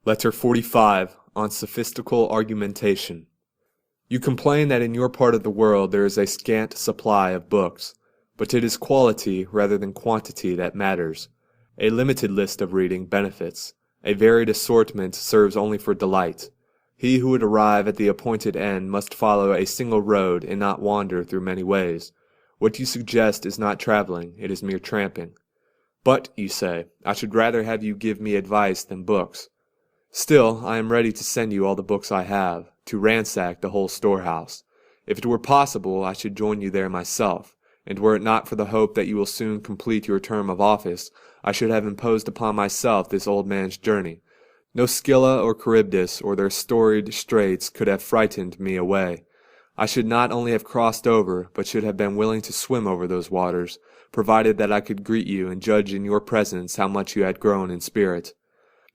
Letter 45 on Sophistical Argumentation. You complain that in your part of the world there is a scant supply of books, but it is quality rather than quantity that matters. A limited list of reading benefits. A varied assortment serves only for delight. He who would arrive at the appointed end must follow a single road and not wander through many ways. What you suggest is not traveling, it is mere tramping. But, you say, I should rather have you give me advice than books. Still, I am ready to send you all the books I have, to ransack the whole storehouse. If it were possible, I should join you there myself, and were it not for the hope that you will soon complete your term of office, I should have imposed upon myself this old man's journey. No Scylla or Charybdis or their storied straits could have frightened me away. I should not only have crossed over, but should have been willing to swim over those waters, provided that I could greet you and judge in your presence how much you had grown in spirit.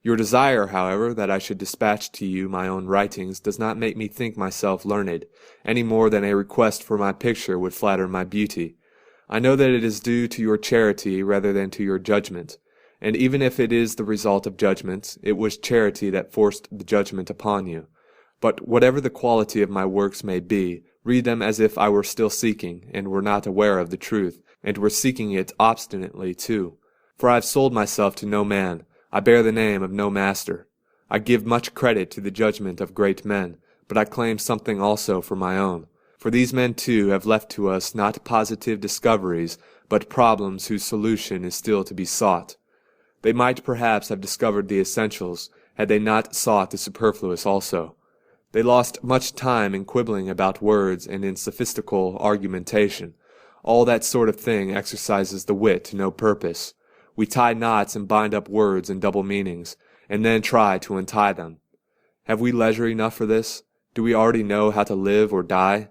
Your desire, however, that I should dispatch to you my own writings does not make me think myself learned, any more than a request for my picture would flatter my beauty. I know that it is due to your charity rather than to your judgment, and even if it is the result of judgment, it was charity that forced the judgment upon you. But whatever the quality of my works may be, read them as if I were still seeking, and were not aware of the truth, and were seeking it obstinately too. For I have sold myself to no man. I bear the name of no master. I give much credit to the judgment of great men, but I claim something also for my own. For these men too have left to us not positive discoveries, but problems whose solution is still to be sought. They might perhaps have discovered the essentials, had they not sought the superfluous also. They lost much time in quibbling about words and in sophistical argumentation. All that sort of thing exercises the wit to no purpose. We tie knots and bind up words in double meanings, and then try to untie them. Have we leisure enough for this? Do we already know how to live or die?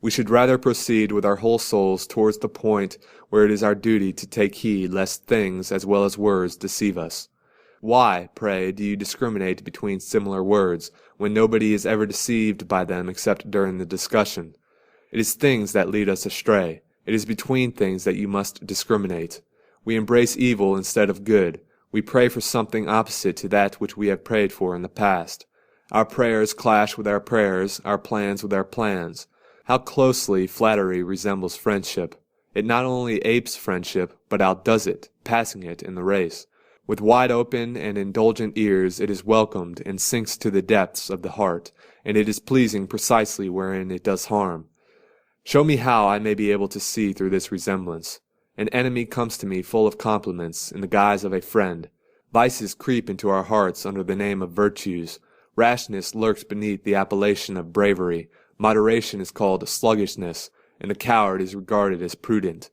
We should rather proceed with our whole souls towards the point where it is our duty to take heed lest things as well as words deceive us. Why, pray, do you discriminate between similar words, when nobody is ever deceived by them except during the discussion? It is things that lead us astray. It is between things that you must discriminate. We embrace evil instead of good. We pray for something opposite to that which we have prayed for in the past. Our prayers clash with our prayers, our plans with our plans. How closely flattery resembles friendship. It not only apes friendship, but outdoes it, passing it in the race. With wide open and indulgent ears it is welcomed and sinks to the depths of the heart, and it is pleasing precisely wherein it does harm. Show me how I may be able to see through this resemblance. An enemy comes to me full of compliments in the guise of a friend. Vices creep into our hearts under the name of virtues. Rashness lurks beneath the appellation of bravery. Moderation is called sluggishness, and the coward is regarded as prudent.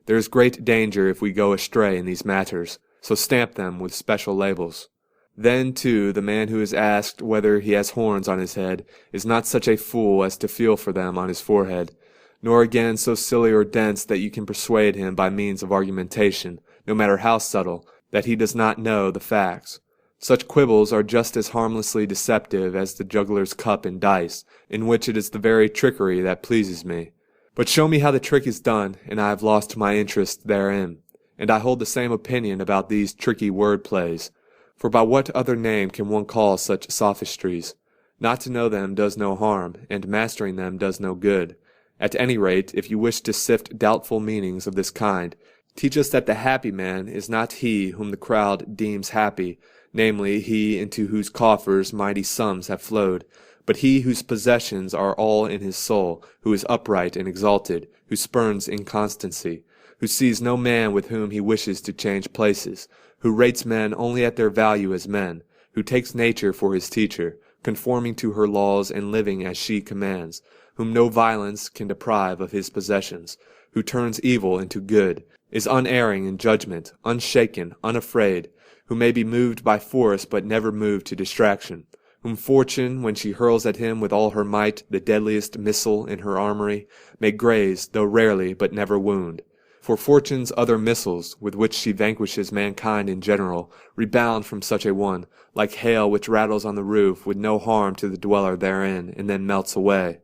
There is great danger if we go astray in these matters, so stamp them with special labels. Then, too, the man who is asked whether he has horns on his head is not such a fool as to feel for them on his forehead, nor again so silly or dense that you can persuade him by means of argumentation, no matter how subtle, that he does not know the facts. Such quibbles are just as harmlessly deceptive as the juggler's cup and dice, in which it is the very trickery that pleases me. But show me how the trick is done, and I have lost my interest therein. And I hold the same opinion about these tricky word plays. For by what other name can one call such sophistries? Not to know them does no harm, and mastering them does no good. At any rate, if you wish to sift doubtful meanings of this kind, teach us that the happy man is not he whom the crowd deems happy, namely, he into whose coffers mighty sums have flowed, but he whose possessions are all in his soul, who is upright and exalted, who spurns inconstancy, who sees no man with whom he wishes to change places, who rates men only at their value as men, who takes nature for his teacher, conforming to her laws and living as she commands, whom no violence can deprive of his possessions, who turns evil into good, is unerring in judgment, unshaken, unafraid, who may be moved by force but never moved to distraction, whom fortune, when she hurls at him with all her might the deadliest missile in her armory, may graze, though rarely, but never wound. For fortune's other missiles, with which she vanquishes mankind in general, rebound from such a one, like hail which rattles on the roof with no harm to the dweller therein, and then melts away.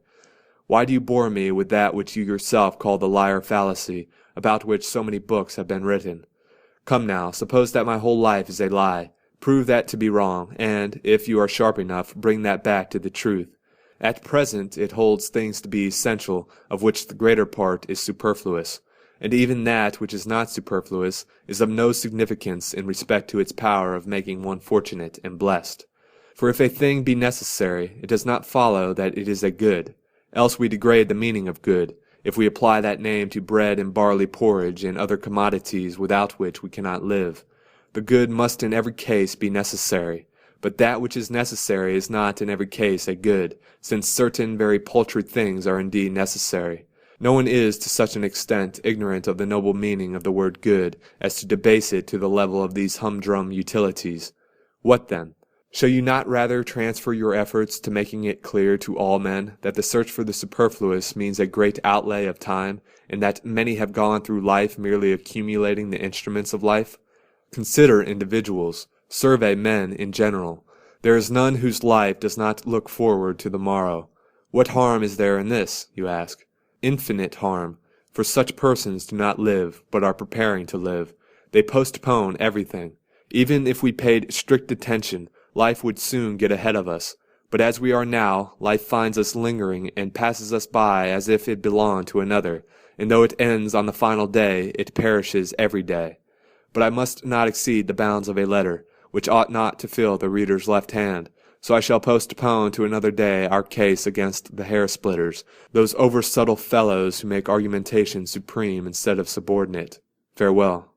Why do you bore me with that which you yourself call the liar fallacy, about which so many books have been written? Come now, suppose that my whole life is a lie. Prove that to be wrong, and, if you are sharp enough, bring that back to the truth. At present it holds things to be essential, of which the greater part is superfluous, and even that which is not superfluous is of no significance in respect to its power of making one fortunate and blessed. For if a thing be necessary, it does not follow that it is a good, else we degrade the meaning of good, if we apply that name to bread and barley porridge and other commodities without which we cannot live. The good must in every case be necessary, but that which is necessary is not in every case a good, since certain very paltry things are indeed necessary. No one is to such an extent ignorant of the noble meaning of the word good as to debase it to the level of these humdrum utilities. What then? Shall you not rather transfer your efforts to making it clear to all men that the search for the superfluous means a great outlay of time, and that many have gone through life merely accumulating the instruments of life? Consider individuals. Survey men in general. There is none whose life does not look forward to the morrow. What harm is there in this, you ask? Infinite harm, for such persons do not live, but are preparing to live. They postpone everything. Even if we paid strict attention, life would soon get ahead of us. But as we are now, life finds us lingering and passes us by as if it belonged to another, and though it ends on the final day, it perishes every day. But I must not exceed the bounds of a letter, which ought not to fill the reader's left hand, so I shall postpone to another day our case against the hair-splitters, those over-subtle fellows who make argumentation supreme instead of subordinate. Farewell.